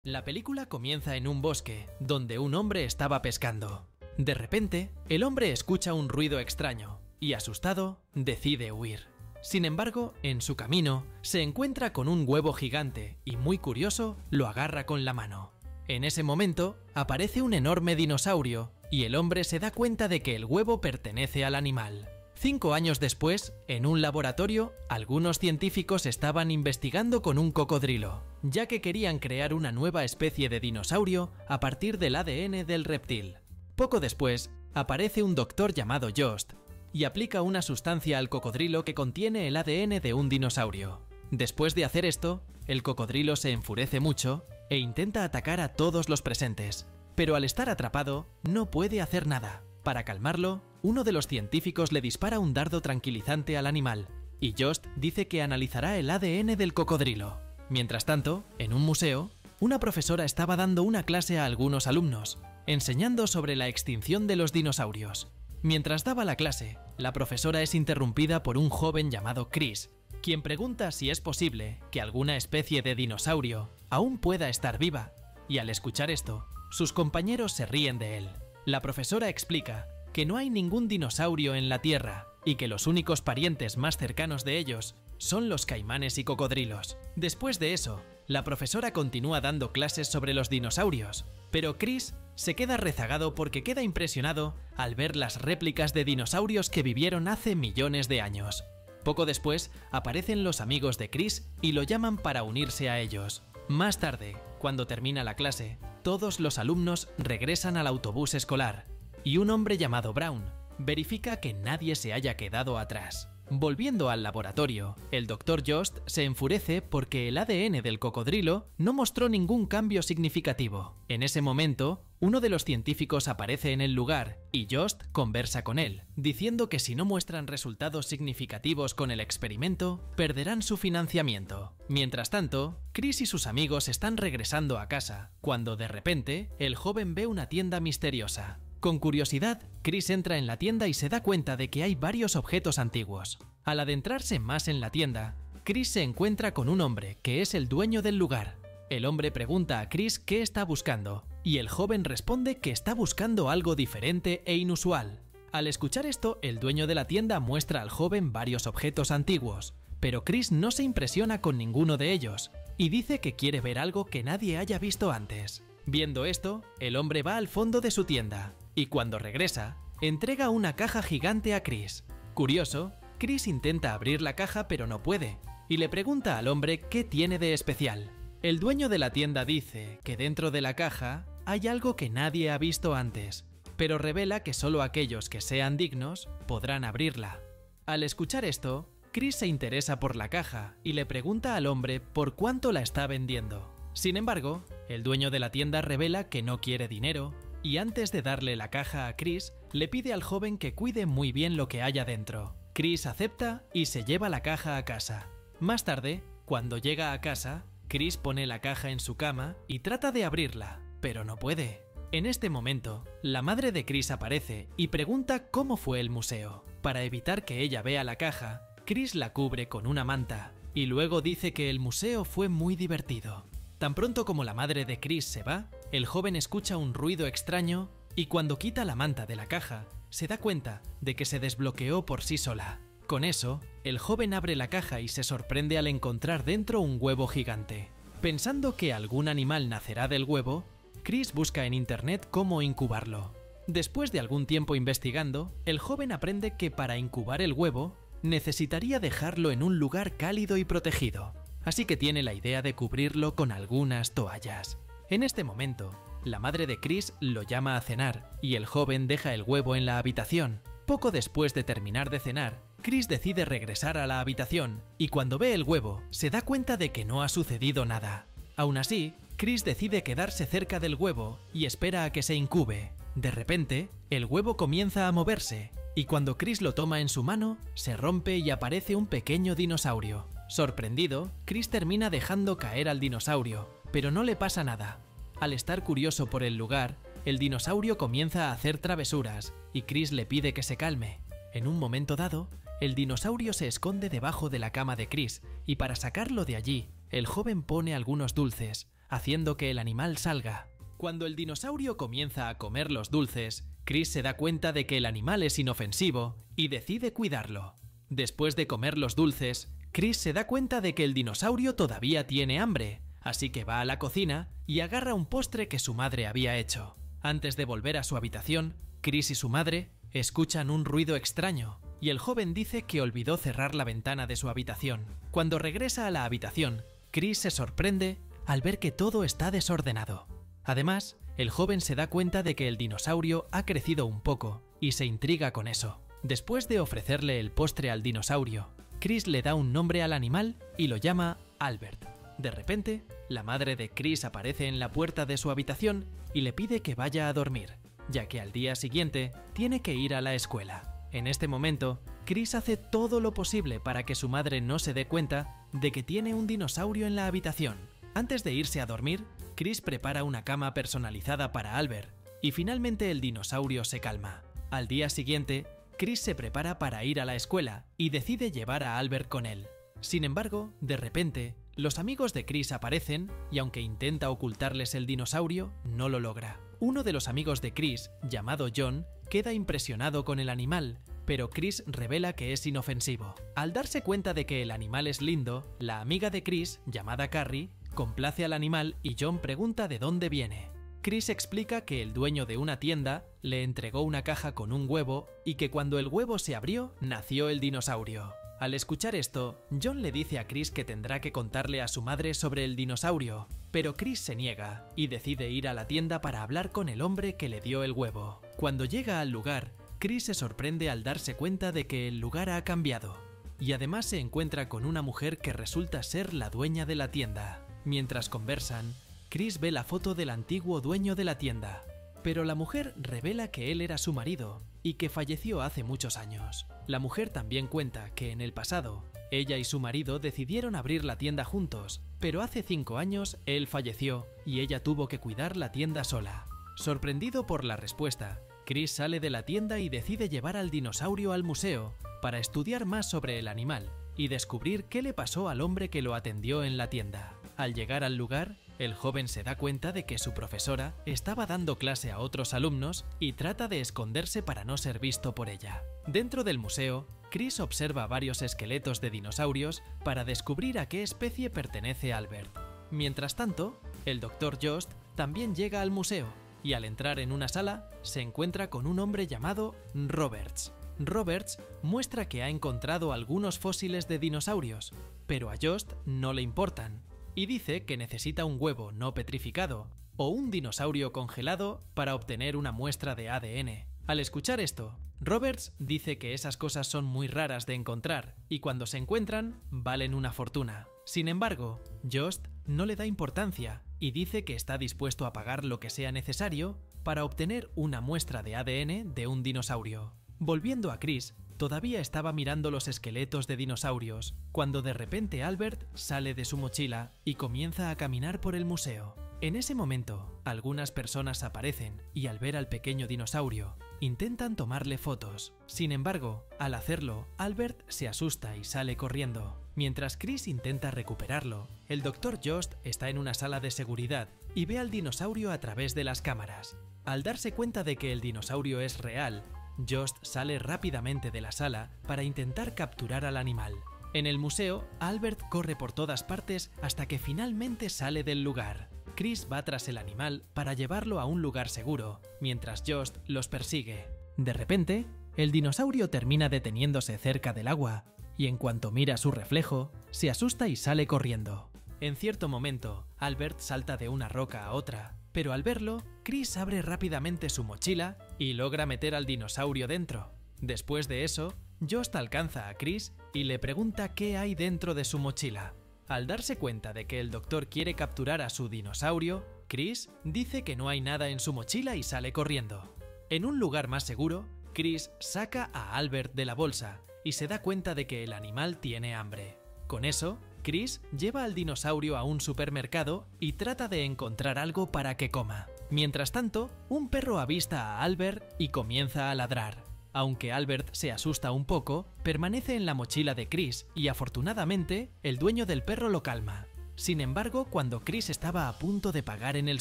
La película comienza en un bosque, donde un hombre estaba pescando. De repente, el hombre escucha un ruido extraño y, asustado, decide huir. Sin embargo, en su camino, se encuentra con un huevo gigante y, muy curioso, lo agarra con la mano. En ese momento, aparece un enorme dinosaurio y el hombre se da cuenta de que el huevo pertenece al animal. 5 años después, en un laboratorio, algunos científicos estaban investigando con un cocodrilo, ya que querían crear una nueva especie de dinosaurio a partir del ADN del reptil. Poco después, aparece un doctor llamado Jost y aplica una sustancia al cocodrilo que contiene el ADN de un dinosaurio. Después de hacer esto, el cocodrilo se enfurece mucho e intenta atacar a todos los presentes, pero al estar atrapado, no puede hacer nada. Para calmarlo, uno de los científicos le dispara un dardo tranquilizante al animal, y Jost dice que analizará el ADN del cocodrilo. Mientras tanto, en un museo, una profesora estaba dando una clase a algunos alumnos, enseñando sobre la extinción de los dinosaurios. Mientras daba la clase, la profesora es interrumpida por un joven llamado Chris, quien pregunta si es posible que alguna especie de dinosaurio aún pueda estar viva, y al escuchar esto, sus compañeros se ríen de él. La profesora explica que no hay ningún dinosaurio en la Tierra y que los únicos parientes más cercanos de ellos son los caimanes y cocodrilos. Después de eso, la profesora continúa dando clases sobre los dinosaurios, pero Chris se queda rezagado porque queda impresionado al ver las réplicas de dinosaurios que vivieron hace millones de años. Poco después, aparecen los amigos de Chris y lo llaman para unirse a ellos. Más tarde, cuando termina la clase, todos los alumnos regresan al autobús escolar y un hombre llamado Brown verifica que nadie se haya quedado atrás. Volviendo al laboratorio, el Dr. Jost se enfurece porque el ADN del cocodrilo no mostró ningún cambio significativo. En ese momento, uno de los científicos aparece en el lugar y Jost conversa con él, diciendo que si no muestran resultados significativos con el experimento, perderán su financiamiento. Mientras tanto, Chris y sus amigos están regresando a casa, cuando de repente el joven ve una tienda misteriosa. Con curiosidad, Chris entra en la tienda y se da cuenta de que hay varios objetos antiguos. Al adentrarse más en la tienda, Chris se encuentra con un hombre que es el dueño del lugar. El hombre pregunta a Chris qué está buscando, y el joven responde que está buscando algo diferente e inusual. Al escuchar esto, el dueño de la tienda muestra al joven varios objetos antiguos, pero Chris no se impresiona con ninguno de ellos, y dice que quiere ver algo que nadie haya visto antes. Viendo esto, el hombre va al fondo de su tienda, y cuando regresa, entrega una caja gigante a Chris. Curioso, Chris intenta abrir la caja pero no puede, y le pregunta al hombre qué tiene de especial. El dueño de la tienda dice que dentro de la caja hay algo que nadie ha visto antes, pero revela que solo aquellos que sean dignos podrán abrirla. Al escuchar esto, Chris se interesa por la caja y le pregunta al hombre por cuánto la está vendiendo. Sin embargo, el dueño de la tienda revela que no quiere dinero, y antes de darle la caja a Chris, le pide al joven que cuide muy bien lo que haya dentro. Chris acepta y se lleva la caja a casa. Más tarde, cuando llega a casa, Chris pone la caja en su cama y trata de abrirla, pero no puede. En este momento, la madre de Chris aparece y pregunta cómo fue el museo. Para evitar que ella vea la caja, Chris la cubre con una manta y luego dice que el museo fue muy divertido. Tan pronto como la madre de Chris se va, el joven escucha un ruido extraño y cuando quita la manta de la caja, se da cuenta de que se desbloqueó por sí sola. Con eso, el joven abre la caja y se sorprende al encontrar dentro un huevo gigante. Pensando que algún animal nacerá del huevo, Chris busca en internet cómo incubarlo. Después de algún tiempo investigando, el joven aprende que para incubar el huevo, necesitaría dejarlo en un lugar cálido y protegido. Así que tiene la idea de cubrirlo con algunas toallas. En este momento, la madre de Chris lo llama a cenar y el joven deja el huevo en la habitación. Poco después de terminar de cenar, Chris decide regresar a la habitación y cuando ve el huevo, se da cuenta de que no ha sucedido nada. Aún así, Chris decide quedarse cerca del huevo y espera a que se incube. De repente, el huevo comienza a moverse y cuando Chris lo toma en su mano, se rompe y aparece un pequeño dinosaurio. Sorprendido, Chris termina dejando caer al dinosaurio, pero no le pasa nada. Al estar curioso por el lugar, el dinosaurio comienza a hacer travesuras y Chris le pide que se calme. En un momento dado, el dinosaurio se esconde debajo de la cama de Chris y para sacarlo de allí, el joven pone algunos dulces, haciendo que el animal salga. Cuando el dinosaurio comienza a comer los dulces, Chris se da cuenta de que el animal es inofensivo y decide cuidarlo. Después de comer los dulces, Chris se da cuenta de que el dinosaurio todavía tiene hambre, así que va a la cocina y agarra un postre que su madre había hecho. Antes de volver a su habitación, Chris y su madre escuchan un ruido extraño y el joven dice que olvidó cerrar la ventana de su habitación. Cuando regresa a la habitación, Chris se sorprende al ver que todo está desordenado. Además, el joven se da cuenta de que el dinosaurio ha crecido un poco y se intriga con eso. Después de ofrecerle el postre al dinosaurio, Chris le da un nombre al animal y lo llama Albert. De repente, la madre de Chris aparece en la puerta de su habitación y le pide que vaya a dormir, ya que al día siguiente tiene que ir a la escuela. En este momento, Chris hace todo lo posible para que su madre no se dé cuenta de que tiene un dinosaurio en la habitación. Antes de irse a dormir, Chris prepara una cama personalizada para Albert y finalmente el dinosaurio se calma. Al día siguiente, Chris se prepara para ir a la escuela y decide llevar a Albert con él. Sin embargo, de repente, los amigos de Chris aparecen y aunque intenta ocultarles el dinosaurio, no lo logra. Uno de los amigos de Chris, llamado John, queda impresionado con el animal, pero Chris revela que es inofensivo. Al darse cuenta de que el animal es lindo, la amiga de Chris, llamada Carrie, complace al animal y John pregunta de dónde viene. Chris explica que el dueño de una tienda le entregó una caja con un huevo y que cuando el huevo se abrió, nació el dinosaurio. Al escuchar esto, John le dice a Chris que tendrá que contarle a su madre sobre el dinosaurio, pero Chris se niega y decide ir a la tienda para hablar con el hombre que le dio el huevo. Cuando llega al lugar, Chris se sorprende al darse cuenta de que el lugar ha cambiado, y además se encuentra con una mujer que resulta ser la dueña de la tienda. Mientras conversan, Chris ve la foto del antiguo dueño de la tienda, pero la mujer revela que él era su marido y que falleció hace muchos años. La mujer también cuenta que en el pasado, ella y su marido decidieron abrir la tienda juntos, pero hace 5 años él falleció y ella tuvo que cuidar la tienda sola. Sorprendido por la respuesta, Chris sale de la tienda y decide llevar al dinosaurio al museo para estudiar más sobre el animal y descubrir qué le pasó al hombre que lo atendió en la tienda. Al llegar al lugar, el joven se da cuenta de que su profesora estaba dando clase a otros alumnos y trata de esconderse para no ser visto por ella. Dentro del museo, Chris observa varios esqueletos de dinosaurios para descubrir a qué especie pertenece Albert. Mientras tanto, el Dr. Jost también llega al museo y al entrar en una sala se encuentra con un hombre llamado Roberts. Roberts muestra que ha encontrado algunos fósiles de dinosaurios, pero a Jost no le importan, y dice que necesita un huevo no petrificado o un dinosaurio congelado para obtener una muestra de ADN. Al escuchar esto, Roberts dice que esas cosas son muy raras de encontrar y cuando se encuentran valen una fortuna. Sin embargo, Jost no le da importancia y dice que está dispuesto a pagar lo que sea necesario para obtener una muestra de ADN de un dinosaurio. Volviendo a Chris, todavía estaba mirando los esqueletos de dinosaurios, cuando de repente Albert sale de su mochila y comienza a caminar por el museo. En ese momento, algunas personas aparecen y al ver al pequeño dinosaurio, intentan tomarle fotos. Sin embargo, al hacerlo, Albert se asusta y sale corriendo. Mientras Chris intenta recuperarlo, el Dr. Jost está en una sala de seguridad y ve al dinosaurio a través de las cámaras. Al darse cuenta de que el dinosaurio es real, Jost sale rápidamente de la sala para intentar capturar al animal. En el museo, Albert corre por todas partes hasta que finalmente sale del lugar. Chris va tras el animal para llevarlo a un lugar seguro, mientras Jost los persigue. De repente, el dinosaurio termina deteniéndose cerca del agua, y en cuanto mira su reflejo, se asusta y sale corriendo. En cierto momento, Albert salta de una roca a otra, pero al verlo, Chris abre rápidamente su mochila y logra meter al dinosaurio dentro. Después de eso, Jost alcanza a Chris y le pregunta qué hay dentro de su mochila. Al darse cuenta de que el doctor quiere capturar a su dinosaurio, Chris dice que no hay nada en su mochila y sale corriendo. En un lugar más seguro, Chris saca a Albert de la bolsa y se da cuenta de que el animal tiene hambre. Con eso, Chris lleva al dinosaurio a un supermercado y trata de encontrar algo para que coma. Mientras tanto, un perro avista a Albert y comienza a ladrar. Aunque Albert se asusta un poco, permanece en la mochila de Chris y afortunadamente, el dueño del perro lo calma. Sin embargo, cuando Chris estaba a punto de pagar en el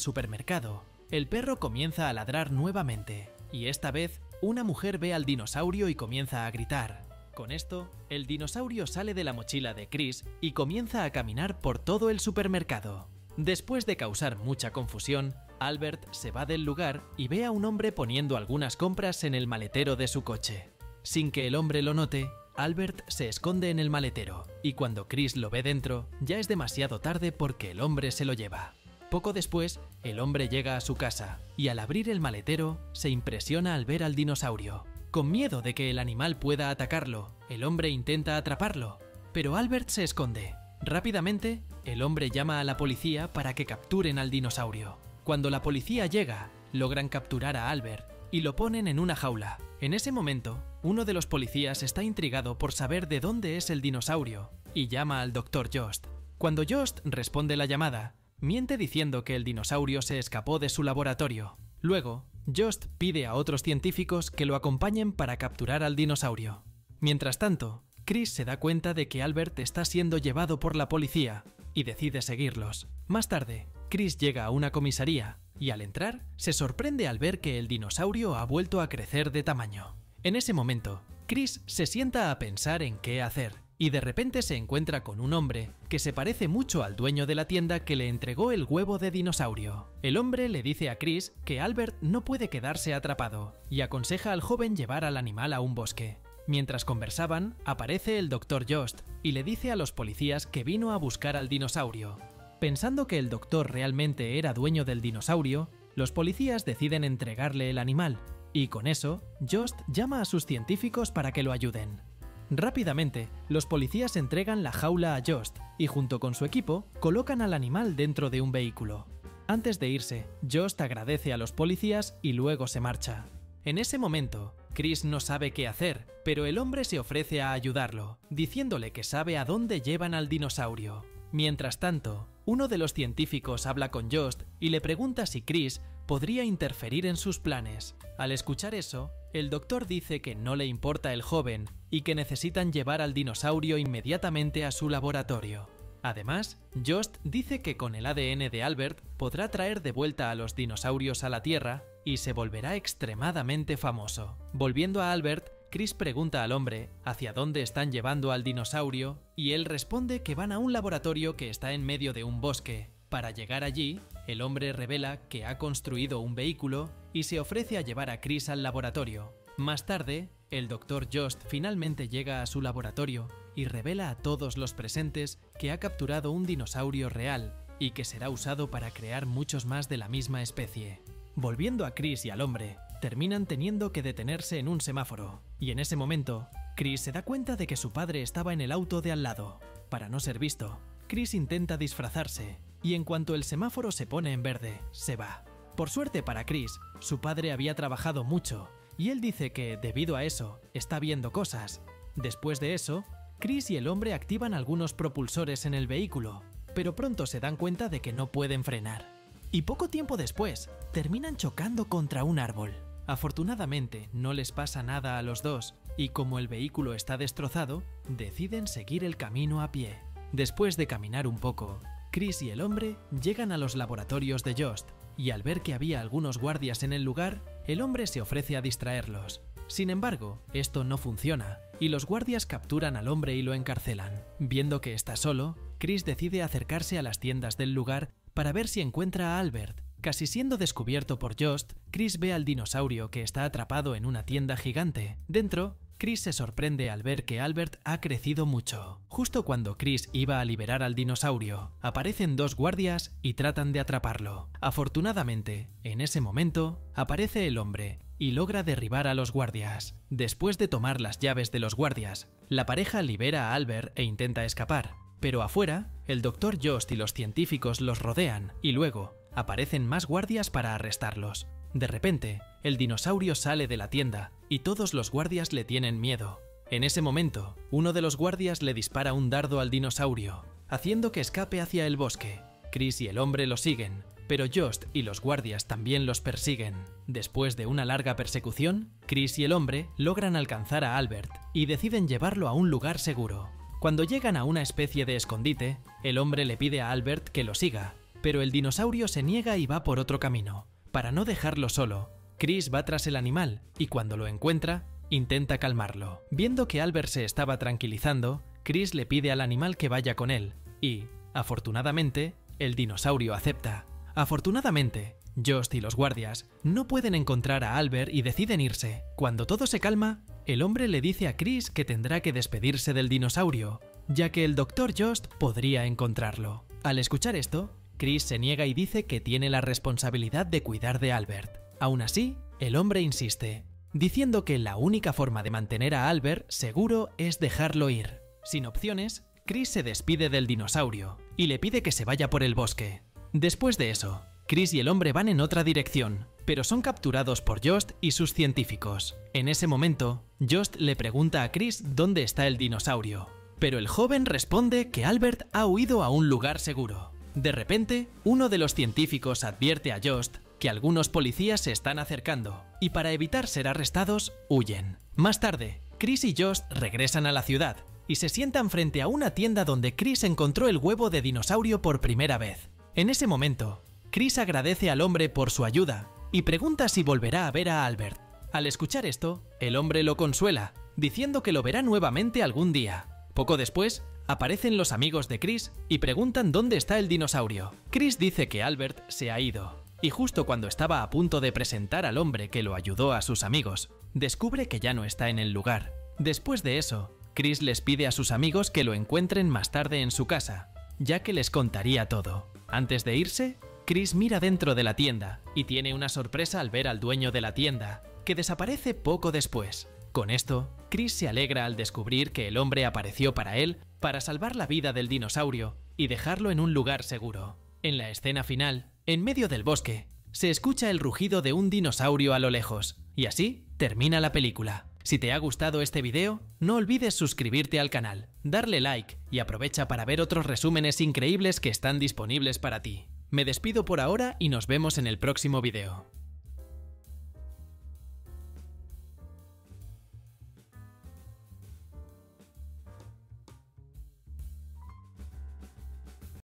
supermercado, el perro comienza a ladrar nuevamente, y esta vez una mujer ve al dinosaurio y comienza a gritar. Con esto, el dinosaurio sale de la mochila de Chris y comienza a caminar por todo el supermercado. Después de causar mucha confusión, Albert se va del lugar y ve a un hombre poniendo algunas compras en el maletero de su coche. Sin que el hombre lo note, Albert se esconde en el maletero, y cuando Chris lo ve dentro, ya es demasiado tarde porque el hombre se lo lleva. Poco después, el hombre llega a su casa, y al abrir el maletero, se impresiona al ver al dinosaurio. Con miedo de que el animal pueda atacarlo, el hombre intenta atraparlo, pero Albert se esconde. Rápidamente, el hombre llama a la policía para que capturen al dinosaurio. Cuando la policía llega, logran capturar a Albert y lo ponen en una jaula. En ese momento, uno de los policías está intrigado por saber de dónde es el dinosaurio y llama al Dr. Jost. Cuando Jost responde la llamada, miente diciendo que el dinosaurio se escapó de su laboratorio. Luego, Jost pide a otros científicos que lo acompañen para capturar al dinosaurio. Mientras tanto, Chris se da cuenta de que Albert está siendo llevado por la policía y decide seguirlos. Más tarde, Chris llega a una comisaría y al entrar se sorprende al ver que el dinosaurio ha vuelto a crecer de tamaño. En ese momento, Chris se sienta a pensar en qué hacer y de repente se encuentra con un hombre que se parece mucho al dueño de la tienda que le entregó el huevo de dinosaurio. El hombre le dice a Chris que Albert no puede quedarse atrapado y aconseja al joven llevar al animal a un bosque. Mientras conversaban, aparece el Dr. Jost y le dice a los policías que vino a buscar al dinosaurio. Pensando que el doctor realmente era dueño del dinosaurio, los policías deciden entregarle el animal, y con eso, Jost llama a sus científicos para que lo ayuden. Rápidamente, los policías entregan la jaula a Jost y junto con su equipo, colocan al animal dentro de un vehículo. Antes de irse, Jost agradece a los policías y luego se marcha. En ese momento, Chris no sabe qué hacer, pero el hombre se ofrece a ayudarlo, diciéndole que sabe a dónde llevan al dinosaurio. Mientras tanto, uno de los científicos habla con Jost y le pregunta si Chris podría interferir en sus planes. Al escuchar eso, el doctor dice que no le importa el joven y que necesitan llevar al dinosaurio inmediatamente a su laboratorio. Además, Jost dice que con el ADN de Albert podrá traer de vuelta a los dinosaurios a la Tierra y se volverá extremadamente famoso. Volviendo a Albert, Chris pregunta al hombre hacia dónde están llevando al dinosaurio y él responde que van a un laboratorio que está en medio de un bosque. Para llegar allí, el hombre revela que ha construido un vehículo y se ofrece a llevar a Chris al laboratorio. Más tarde, el Dr. Jost finalmente llega a su laboratorio y revela a todos los presentes que ha capturado un dinosaurio real y que será usado para crear muchos más de la misma especie. Volviendo a Chris y al hombre, terminan teniendo que detenerse en un semáforo, y en ese momento, Chris se da cuenta de que su padre estaba en el auto de al lado. Para no ser visto, Chris intenta disfrazarse, y en cuanto el semáforo se pone en verde, se va. Por suerte para Chris, su padre había trabajado mucho, y él dice que, debido a eso, está viendo cosas. Después de eso, Chris y el hombre activan algunos propulsores en el vehículo, pero pronto se dan cuenta de que no pueden frenar. Y poco tiempo después, terminan chocando contra un árbol. Afortunadamente, no les pasa nada a los dos, y como el vehículo está destrozado, deciden seguir el camino a pie. Después de caminar un poco, Chris y el hombre llegan a los laboratorios de Jost, y al ver que había algunos guardias en el lugar, el hombre se ofrece a distraerlos. Sin embargo, esto no funciona, y los guardias capturan al hombre y lo encarcelan. Viendo que está solo, Chris decide acercarse a las tiendas del lugar para ver si encuentra a Albert. Casi siendo descubierto por Jost, Chris ve al dinosaurio que está atrapado en una tienda gigante. Dentro, Chris se sorprende al ver que Albert ha crecido mucho. Justo cuando Chris iba a liberar al dinosaurio, aparecen dos guardias y tratan de atraparlo. Afortunadamente, en ese momento, aparece el hombre y logra derribar a los guardias. Después de tomar las llaves de los guardias, la pareja libera a Albert e intenta escapar. Pero afuera, el Dr. Jost y los científicos los rodean y luego aparecen más guardias para arrestarlos. De repente, el dinosaurio sale de la tienda y todos los guardias le tienen miedo. En ese momento, uno de los guardias le dispara un dardo al dinosaurio, haciendo que escape hacia el bosque. Chris y el hombre lo siguen, pero Jost y los guardias también los persiguen. Después de una larga persecución, Chris y el hombre logran alcanzar a Albert y deciden llevarlo a un lugar seguro. Cuando llegan a una especie de escondite, el hombre le pide a Albert que lo siga, pero el dinosaurio se niega y va por otro camino. Para no dejarlo solo, Chris va tras el animal y cuando lo encuentra, intenta calmarlo. Viendo que Albert se estaba tranquilizando, Chris le pide al animal que vaya con él y, afortunadamente, el dinosaurio acepta. Afortunadamente, Jost y los guardias no pueden encontrar a Albert y deciden irse. Cuando todo se calma, el hombre le dice a Chris que tendrá que despedirse del dinosaurio, ya que el Dr. Jost podría encontrarlo. Al escuchar esto, Chris se niega y dice que tiene la responsabilidad de cuidar de Albert. Aún así, el hombre insiste, diciendo que la única forma de mantener a Albert seguro es dejarlo ir. Sin opciones, Chris se despide del dinosaurio y le pide que se vaya por el bosque. Después de eso, Chris y el hombre van en otra dirección, pero son capturados por Jost y sus científicos. En ese momento, Jost le pregunta a Chris dónde está el dinosaurio, pero el joven responde que Albert ha huido a un lugar seguro. De repente, uno de los científicos advierte a Jost que algunos policías se están acercando y para evitar ser arrestados, huyen. Más tarde, Chris y Jost regresan a la ciudad y se sientan frente a una tienda donde Chris encontró el huevo de dinosaurio por primera vez. En ese momento, Chris agradece al hombre por su ayuda y pregunta si volverá a ver a Albert. Al escuchar esto, el hombre lo consuela, diciendo que lo verá nuevamente algún día. Poco después, aparecen los amigos de Chris y preguntan dónde está el dinosaurio. Chris dice que Albert se ha ido, y justo cuando estaba a punto de presentar al hombre que lo ayudó a sus amigos, descubre que ya no está en el lugar. Después de eso, Chris les pide a sus amigos que lo encuentren más tarde en su casa, ya que les contaría todo. Antes de irse, Chris mira dentro de la tienda y tiene una sorpresa al ver al dueño de la tienda, que desaparece poco después. Con esto, Chris se alegra al descubrir que el hombre apareció para él para salvar la vida del dinosaurio y dejarlo en un lugar seguro. En la escena final, en medio del bosque, se escucha el rugido de un dinosaurio a lo lejos, y así termina la película. Si te ha gustado este video, no olvides suscribirte al canal, darle like y aprovecha para ver otros resúmenes increíbles que están disponibles para ti. Me despido por ahora y nos vemos en el próximo video.